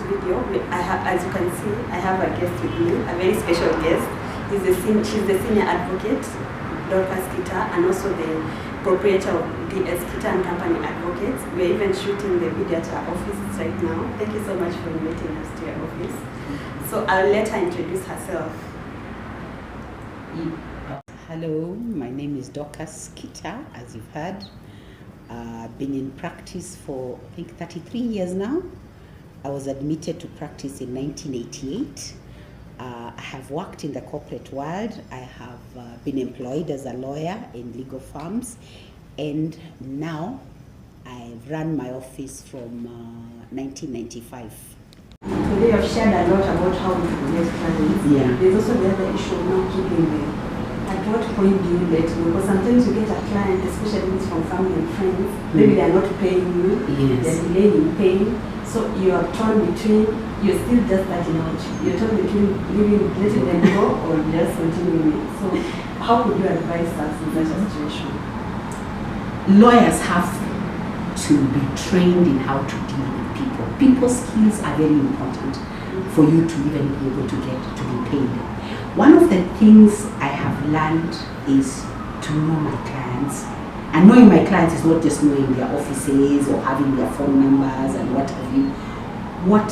video, as you can see, I have a guest with me, a very special guest. She's the senior advocate, Dorcas Kitaa, and also the proprietor of DS Kitaa and Company Advocates. We're even shooting the video at our office right now. Thank you so much for inviting us to your office. So I'll let her introduce herself. Hello, my name is Dorcas Kitaa, as you've heard. I've been in practice for, I think, 33 years now. I was admitted to practice in 1988. I have worked in the corporate world. I have been employed as a lawyer in legal firms, and now I've run my office from 1995. Today you've shared a lot about how we get clients. Yeah. There's also the other issue of not keeping them. At what point do you let go? Because sometimes you get a client, especially if it's from family and friends, maybe they're not paying you, they're delaying in paying. So you are torn between, you're still just starting out. You're torn between letting them go or just continuing it. So how would you advise us in such a situation? Lawyers have to be trained in how to deal with people. People's skills are very important for you to even be able to get to be paid. One of the things I have learned is to know my clients. And knowing my clients is not just knowing their offices or having their phone numbers and what have you. What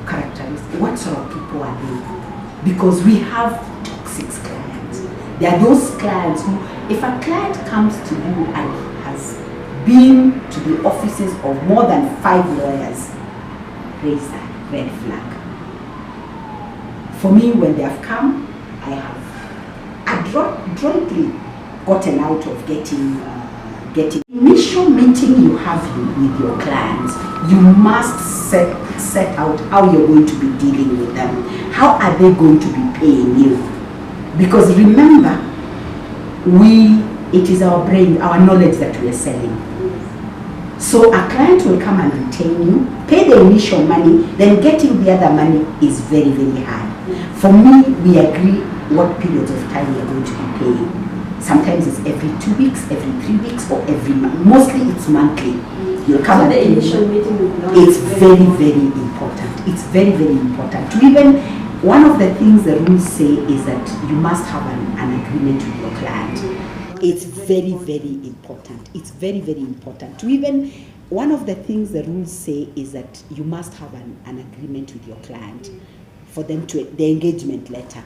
characteristics, what sort of people are they? Because we have toxic clients. There are those clients who, if a client comes to you and has been to the offices of more than 5 lawyers, raise that red flag. For me, when they have come, I have adroitly gotten out of getting initial meeting you have with your clients. You must set out how you're going to be dealing with them. How are they going to be paying you? Because remember, it is our brain, our knowledge that we are selling. So a client will come and retain you, pay the initial money, then getting the other money is very, very hard. For me, we agree what periods of time we are going to be paying. Sometimes it's every 2 weeks, every 3 weeks, or every month. Mostly it's monthly. You'll come so and the initial meeting it's very, very important. It's very, very important. To even, one of the things the rules say is that you must have an agreement with your client. It's very, very important. It's very, very important. To even, one of the things the rules say is that you must have an agreement with your client for them to, the engagement letter.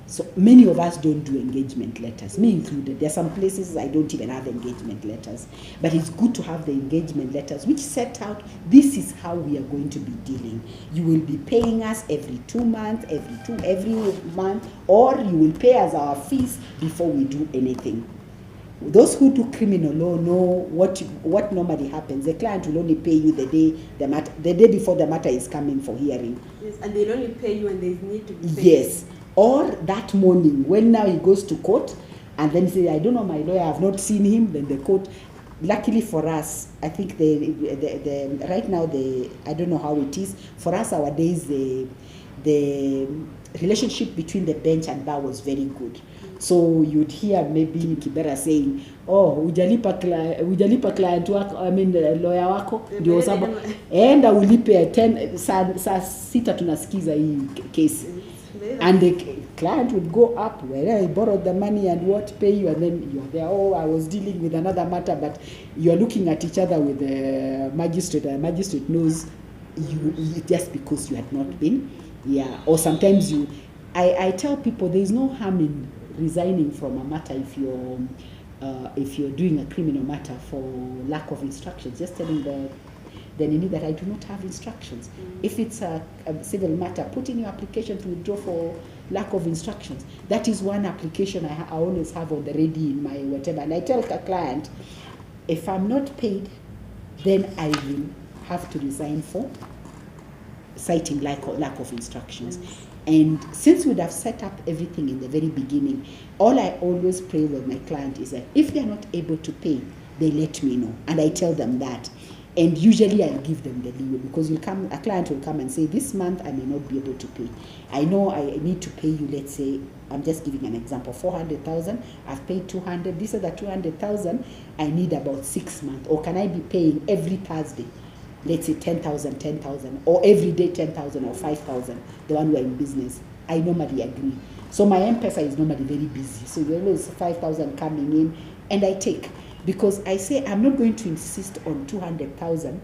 So many of us don't do engagement letters, me included. There are some places I don't even have engagement letters. But it's good to have the engagement letters which set out, this is how we are going to be dealing. You will be paying us every 2 months, every month, or you will pay us our fees before we do anything. Those who do criminal law know what normally happens. The client will only pay you the day before the matter is coming for hearing. Yes, and they'll only pay you when there is need to be paid. Yes. Or that morning, when now he goes to court, and then say, I don't know my lawyer, I have not seen him, then the court, luckily for us, I think right now, I don't know how it is, for us nowadays, the relationship between the bench and bar was very good. So you'd hear maybe Kibera saying, oh, hujalipa client wako, lawyer wako, ndio sababu, enda ulipe 10, saa 6 tunasikiza hii case. And the client would go up where I borrowed the money and pay you, and then you're there, oh, I was dealing with another matter, but you're looking at each other with the magistrate, and the magistrate knows you just because you had not been. Yeah, or sometimes I tell people there is no harm in resigning from a matter if you're doing a criminal matter for lack of instructions. Just telling the Nini that I do not have instructions. If it's a civil matter, put in your application to withdraw for lack of instructions. That is one application I always have on the ready in my whatever. And I tell a client, if I'm not paid, then I will have to resign for citing lack of instructions. And since we'd have set up everything in the very beginning, all I always pray with my client is that if they're not able to pay, they let me know. And I tell them that. And usually I'll give them the leeway, because a client will come and say, this month I may not be able to pay. I know I need to pay you, let's say, I'm just giving an example, 400,000, I've paid 200, these are the 200,000, I need about 6 months. Or can I be paying every Thursday? let's say 10,000, or every day 10,000 or 5,000, the one who are in business, I normally agree. So my M-Pesa is normally very busy. So there is 5,000 coming in, and I take, because I say I'm not going to insist on 200,000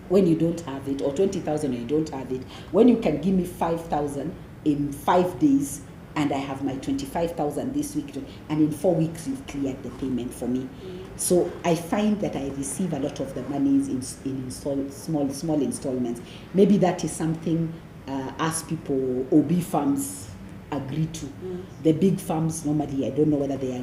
when you don't have it, or 20,000 when you don't have it. When you can give me 5,000 in 5 days, and I have my 25,000 this week, and in 4 weeks you've cleared the payment for me. So I find that I receive a lot of the monies in small installments. Maybe that is something as people, OB firms agree to. The big firms normally, I don't know whether they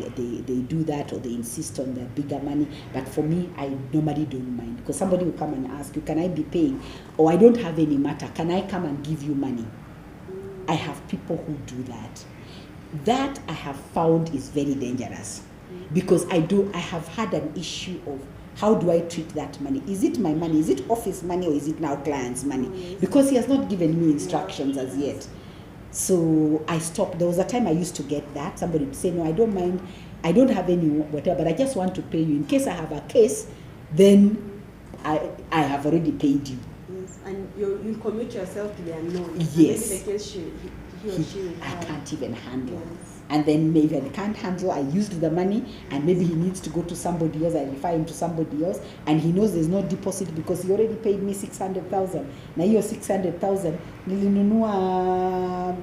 do that or they insist on the bigger money, but for me, I normally don't mind, because somebody will come and ask you, can I be paying? Or I don't have any matter, can I come and give you money? I have people who do that. That I have found is very dangerous, because I have had an issue of how do I treat that money? Is it my money? Is it office money, or is it now client's money? Because he has not given me instructions as yet. So I stopped. There was a time I used to get that. Somebody would say, no, I don't mind. I don't have any whatever, but I just want to pay you. In case I have a case, then I have already paid you. Yes, and you commit yourself to the unknown. Yes. Maybe the case he or she will I have. can't even handle. Yes. And then maybe I can't handle, I used the money, and maybe he needs to go to somebody else, I refer him to somebody else, and he knows there's no deposit because he already paid me 600,000. Now you're 600,000, nilinunua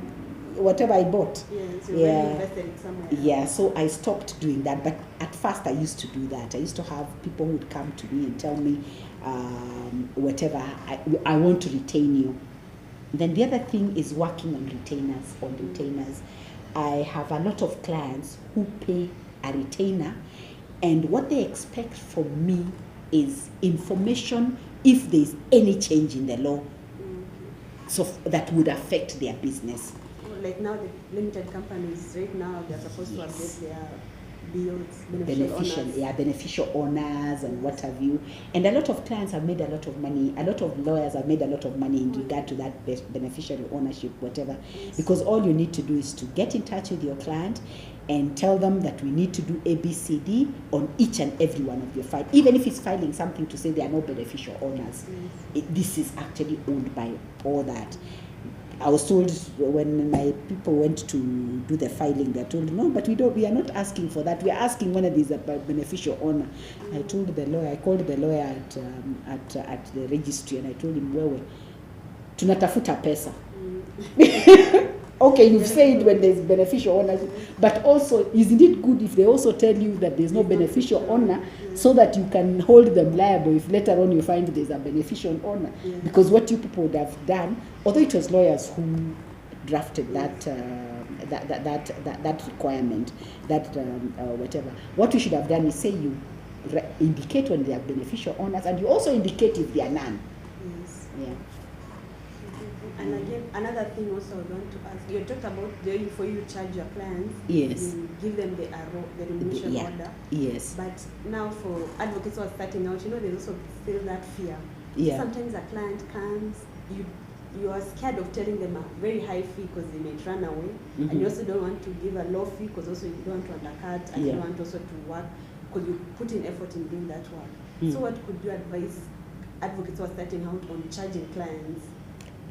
whatever I bought. Yes, you already invested it somewhere. Yeah, so I stopped doing that, but at first I used to do that. I used to have people who would come to me and tell me, whatever, I want to retain you. Then the other thing is working on retainers. I have a lot of clients who pay a retainer, and what they expect from me is information if there's any change in the law, so that would affect their business. Like now the limited companies, right now they're supposed to update their bills, beneficial owners and what have you. And a lot of clients have made a lot of money, a lot of lawyers have made a lot of money in regard to that beneficiary ownership, whatever. Yes. Because all you need to do is to get in touch with your client and tell them that we need to do ABCD on each and every one of your files. Even if it's filing something to say they are no beneficial owners, this is actually owned by all that. I was told when my people went to do the filing, they told, no, but we are not asking for that. We are asking when it is a beneficial owner. I told the lawyer, I called the lawyer at the registry, and I told him, wewe, tunatafuta pesa. Okay, you've said when there's beneficial ownership, but also, isn't it good if they also tell you that there's no beneficial owner, so that you can hold them liable if later on you find there's a beneficial owner? Yes. Because what you people would have done, although it was lawyers who drafted that requirement, whatever, what we should have done is say you indicate when they are beneficial owners, and you also indicate if they are none. Yes. Yeah. And again, another thing also I want to ask, you talked about the way for you to charge your clients. Yes. You give them the remuneration order. Yes. But now for advocates who are starting out, there's also still that fear. Yeah. Sometimes a client comes, you are scared of telling them a very high fee because they may run away. Mm-hmm. And you also don't want to give a low fee because also you don't want to undercut, and you don't want also to work because you put in effort in doing that work. So what could you advise advocates who are starting out on charging clients?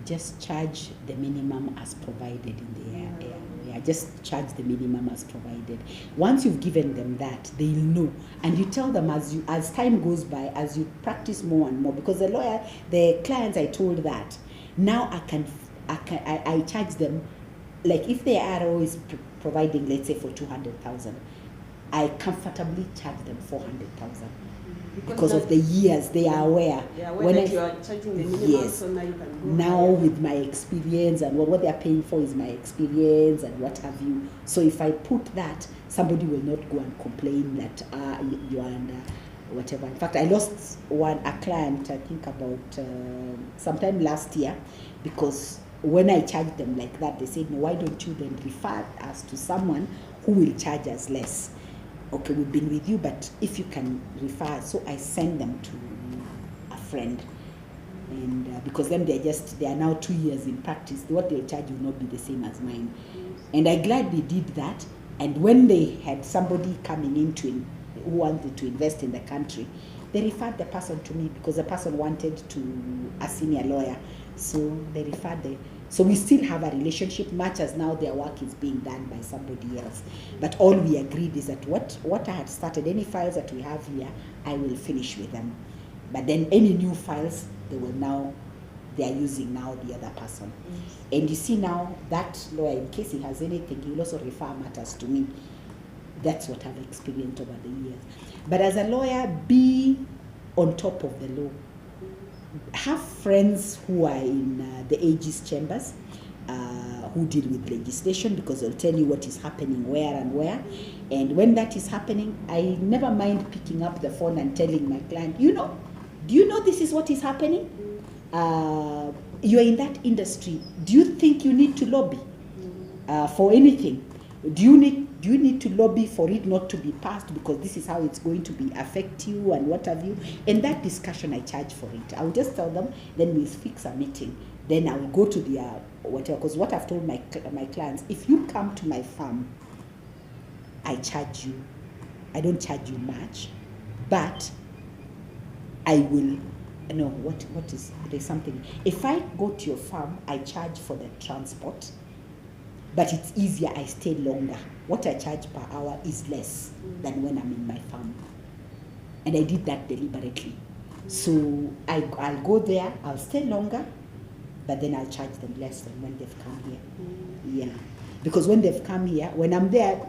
Just charge the minimum as provided in the area. Just charge the minimum as provided. Once you've given them that, they'll know. And you tell them as time goes by, as you practice more and more, because the clients I told that, now I charge them, like if they are always providing, let's say for 200,000, I comfortably charge them 400,000. Because of the years, they are aware. When you are charging the minimum, so now you can go now higher. With my experience, and what they are paying for is my experience and what have you. So if I put that, somebody will not go and complain that you are under whatever. In fact, I lost a client, I think about sometime last year, because when I charged them like that, they said, no, why don't you then refer us to someone who will charge us less? Okay, we've been with you, but if you can refer, so I send them to a friend, and because then they are now 2 years in practice, what they charge will not be the same as mine. And I'm glad they did that. And when they had somebody coming in who wanted to invest in the country, they referred the person to me because the person wanted to a senior lawyer. So they referred the. So we still have a relationship, much as now their work is being done by somebody else. But all we agreed is that what I had started, any files that we have here, I will finish with them. But then any new files, they are using now the other person. And you see now, that lawyer, in case he has anything, he will also refer matters to me. That's what I've experienced over the years. But as a lawyer, be on top of the law. Have friends who are in the AG's chambers, who deal with legislation, because they'll tell you what is happening where and where. And when that is happening, I never mind picking up the phone and telling my client, do you know this is what is happening? You're in that industry. Do you think you need to lobby for anything? Do you need to lobby for it not to be passed because this is how it's going to be affect you and what have you? And that discussion, I charge for it. I will just tell them, then we'll fix a meeting. Then I will go to their whatever, because what I've told my clients, if you come to my firm, I charge you. I don't charge you much, but I will. No, what is, there's something. If I go to your farm, I charge for the transport, but it's easier, I stay longer. What I charge per hour is less than when I'm in my farm. And I did that deliberately. So I'll go there, I'll stay longer, but then I'll charge them less than when they've come here. Yeah. Because when they've come here, when I'm there,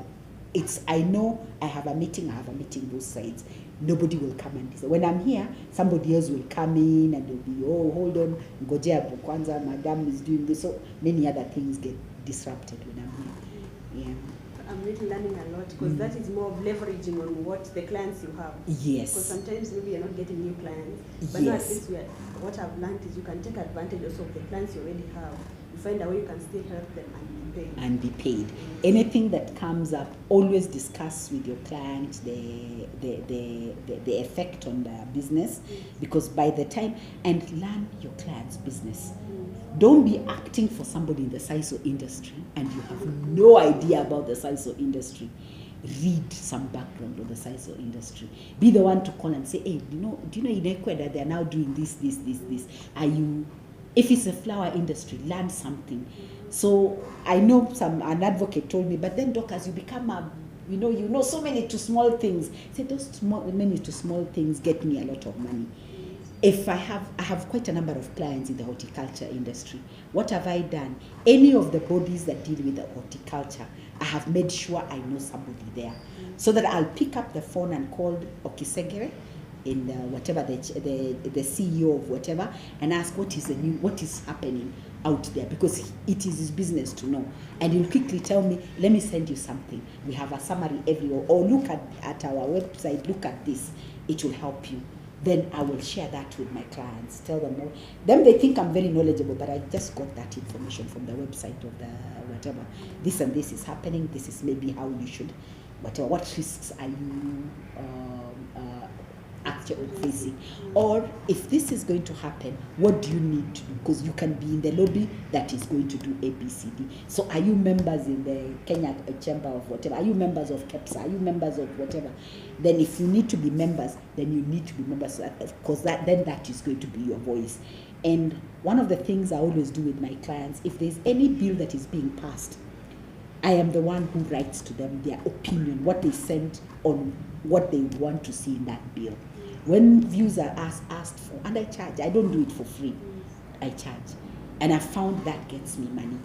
I know I have a meeting both sides. Nobody will come and decide. When I'm here, somebody else will come in and they'll be, oh, hold on, ngojea kwanza, madam is doing this. So many other things get disrupted when I'm here. Yeah. I'm really learning a lot, because that is more of leveraging on what the clients you have. Yes. Because sometimes maybe you're not getting new clients. But yes. now at least what I've learned is you can take advantage also of the clients you already have. You find a way you can still help them and be paid. Anything that comes up, always discuss with your client the effect on the business, because by the time, and learn your client's business. Don't be acting for somebody in the SISO industry and you have no idea about the SISO industry. Read some background on the SISO industry. Be the one to call and say, hey, do you know in Ecuador they're now doing this. If it's a flower industry, learn something. So I know an advocate told me, but then Dorcas, you become you know so many to small things. Say those many to small things get me a lot of money. If I have quite a number of clients in the horticulture industry. What have I done? Any of the bodies that deal with the horticulture, I have made sure I know somebody there, so that I'll pick up the phone and call Okisegere in whatever the CEO of whatever, and ask what is happening out there, because it is his business to know, and he'll quickly tell me, let me send you something. We have a summary everywhere, or look at our website, look at this, it will help you. Then I will share that with my clients, tell them more. Then they think I'm very knowledgeable, but I just got that information from the website of the whatever. This and this is happening, this is maybe how you should, whatever. What risks are you actually facing? Or if this is going to happen, what do you need to do? Because you can be in the lobby that is going to do ABCD. So are you members in the Kenya Chamber of whatever? Are you members of KEPSA? Are you members of whatever? Then if you need to be members, then you need to be members, because then that is going to be your voice. And one of the things I always do with my clients, if there's any bill that is being passed, I am the one who writes to them their opinion, what they sent on what they want to see in that bill. When views are asked for, and I charge, I don't do it for free, I charge. And I found that gets me money.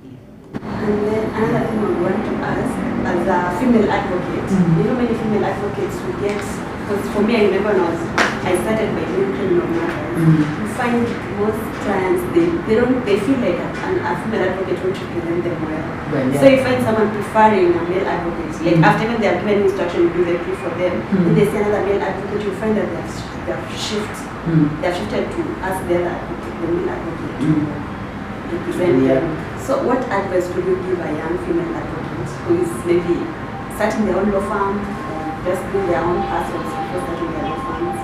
Yeah. And then another thing I want to ask, as a female advocate, you know many female advocates we get, because for me I remember when I started by doing criminal matters, you find most clients, they feel like a female advocate won't represent them well. So you find someone preferring a male advocate, like after when they have given instruction, you do the plea for them, then they see another male advocate, you find that they have shifted to ask the other advocate, the male advocate to represent them. So what advice would you give a young female advocate who is maybe starting their own law firm, or just doing their own hustles before starting their law firms?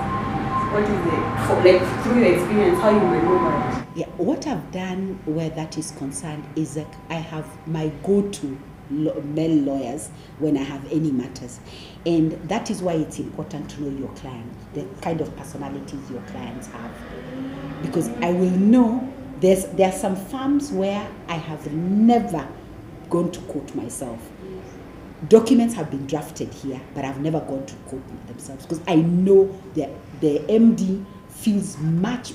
What is through your experience, how you maneuver it? Yeah, what I've done where that is concerned is that I have my go-to male lawyers when I have any matters. And that is why it's important to know your client, the kind of personalities your clients have. Because I will know there are some firms where I have never gone to court myself. Documents have been drafted here, but I've never gone to court themselves because I know that the MD feels much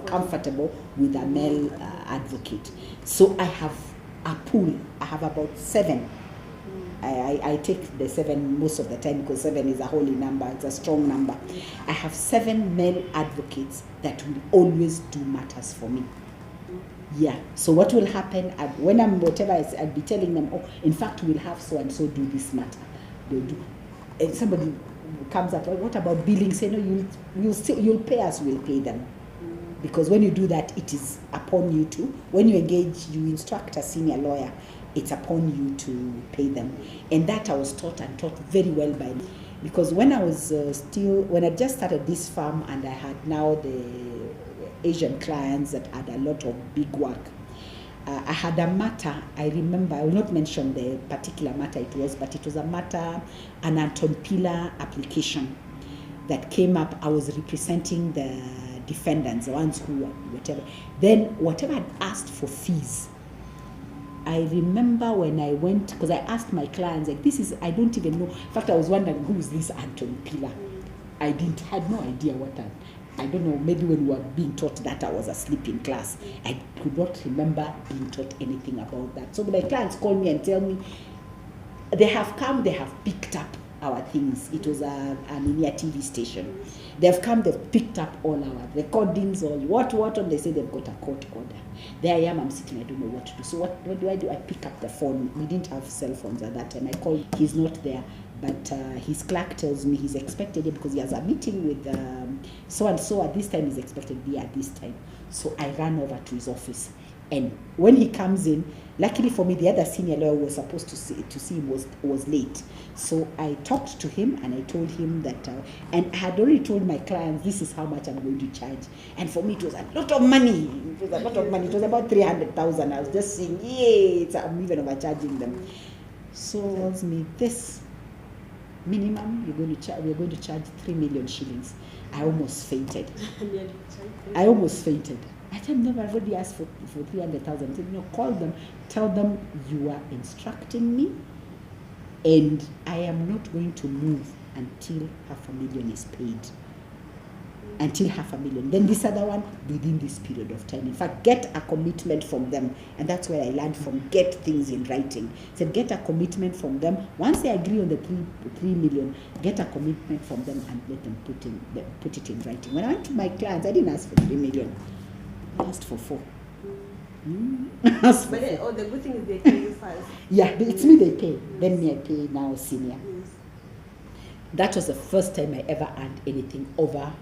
comfortable with a male advocate. So I have a pool. I have about 7. I take the 7 most of the time because 7 is a holy number. It's a strong number. I have 7 male advocates that will always do matters for me. Yeah. So what will happen when I'm whatever I'll be telling them, oh, in fact, we'll have so and so do this matter. They'll do. And somebody comes up, what about billing? Say no, you'll pay us. We'll pay them. Because when you do that, it is upon you to. When you engage, you instruct a senior lawyer. It's upon you to pay them. And that I was taught and taught very well by me. Because when I was when I just started this firm and I had now the Asian clients that had a lot of big work, I had a matter, I remember, I will not mention the particular matter it was, but it was a matter, an Anton Pillar application that came up. I was representing the defendants, the ones who whatever. Then whatever I'd asked for fees, I remember when I went, because I asked my clients, like, this is, I don't even know. In fact, I was wondering, who is this Anton Pillar? I had no idea what I don't know, maybe when we were being taught that, I was asleep in class. I could not remember being taught anything about that. So my clients call me and tell me, they have come, they have picked up our things. It was an India TV station. They've come, they've picked up all our recordings, all what, and they say they've got a court order. There I am, I'm sitting, I don't know what to do. So what do? I pick up the phone. We didn't have cell phones at that time. I called, he's not there. But his clerk tells me he's expected here because he has a meeting with so-and-so at this time, he's expected to be at this time. So I ran over to his office. And when he comes in, luckily for me, the other senior lawyer who was supposed to see him was late. So I talked to him and I told him that, and I had already told my clients, this is how much I'm going to charge. And for me, it was a lot of money. It was a lot of money. It was about 300,000. I was just saying, yay, I'm even overcharging them. So he tells me this. Minimum, we're going to charge 3 million shillings. I almost fainted. I told them, no, I've already asked for 300,000. I said, no, call them, tell them you are instructing me, and I am not going to move until 500,000 is paid. Until 500,000. Then this other one within this period of time. In fact, get a commitment from them. And that's where I learned from get things in writing. So get a commitment from them. Once they agree on the 3 million, get a commitment from them and let them put it in writing. When I went to my clients, I didn't ask for 3 million. I asked for 4. But the good thing is they pay you first. Yeah, but it's me they pay. Then me I pay now senior. Yes. That was the first time I ever earned anything over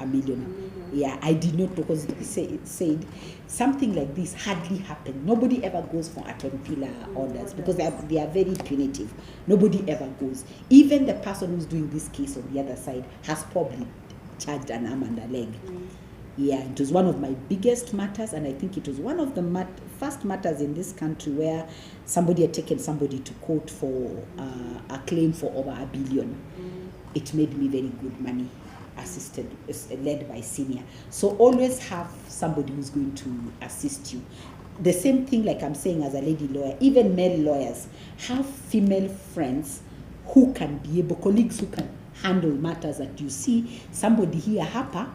$1 million. Yeah, I did not, because it said something like this hardly happened. Nobody ever goes for Anton Pillar orders because they are very punitive. Nobody ever goes. Even the person who's doing this case on the other side has probably charged an arm and a leg. Yeah, it was one of my biggest matters, and I think it was one of the first matters in this country where somebody had taken somebody to court for a claim for over $1 billion. It made me very good money. Led by senior. So always have somebody who's going to assist you. The same thing like I'm saying as a lady lawyer, even male lawyers, have female friends who can be able, colleagues who can handle matters that you see somebody here, Hapa,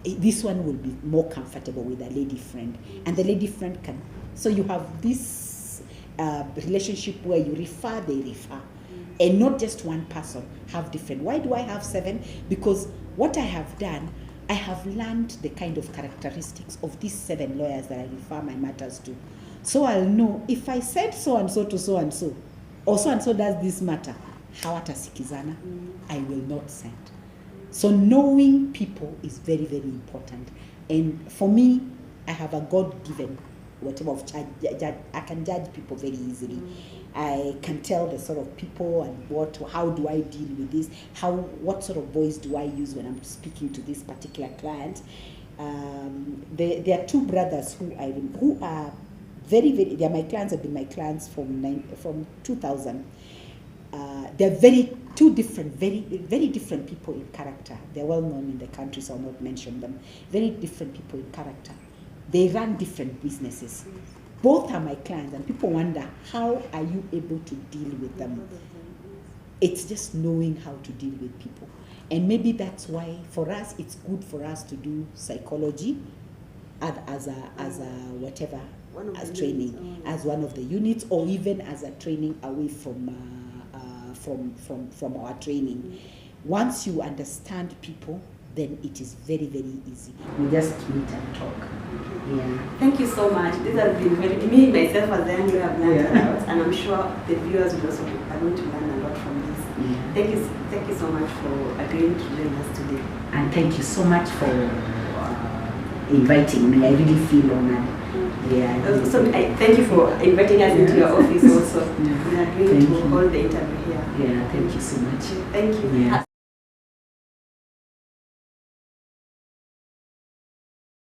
this one will be more comfortable with a lady friend. And the lady friend can, so you have this relationship where you refer, they refer. And not just one person, have different. Why do I have 7? Because what I have done, I have learned the kind of characteristics of these 7 lawyers that I refer my matters to. So I'll know if I said so-and-so to so-and-so, or so-and-so does this matter, hawatasikizana, I will not send. So knowing people is very, very important. And for me, I have a God-given whatever of charge, I can judge people very easily. I can tell the sort of people and how do I deal with this, what sort of voice do I use when I'm speaking to this particular client. There are 2 brothers who are They're my clients, have been my clients from 2000. They're very different people in character. They're well known in the country, so I'll not mention them. Very different people in character. They run different businesses. Both are my clients, and people wonder, how are you able to deal with them? It's just knowing how to deal with people. And maybe that's why for us, it's good for us to do psychology as training, as one of the units, or even as a training away from our training. Once you understand people, then it is very, very easy. We just meet and talk. Yeah. Thank you so much. These have been me myself as a young lawyer have learned a lot, and I'm sure the viewers will also are going to learn a lot from this. Yeah. Thank you so much for agreeing to join us today. And thank you so much for inviting me. I really feel honored. Yeah. So thank you for inviting us into your office also. We are going to hold the interview here. Yeah, thank you so much. Thank you. Yeah.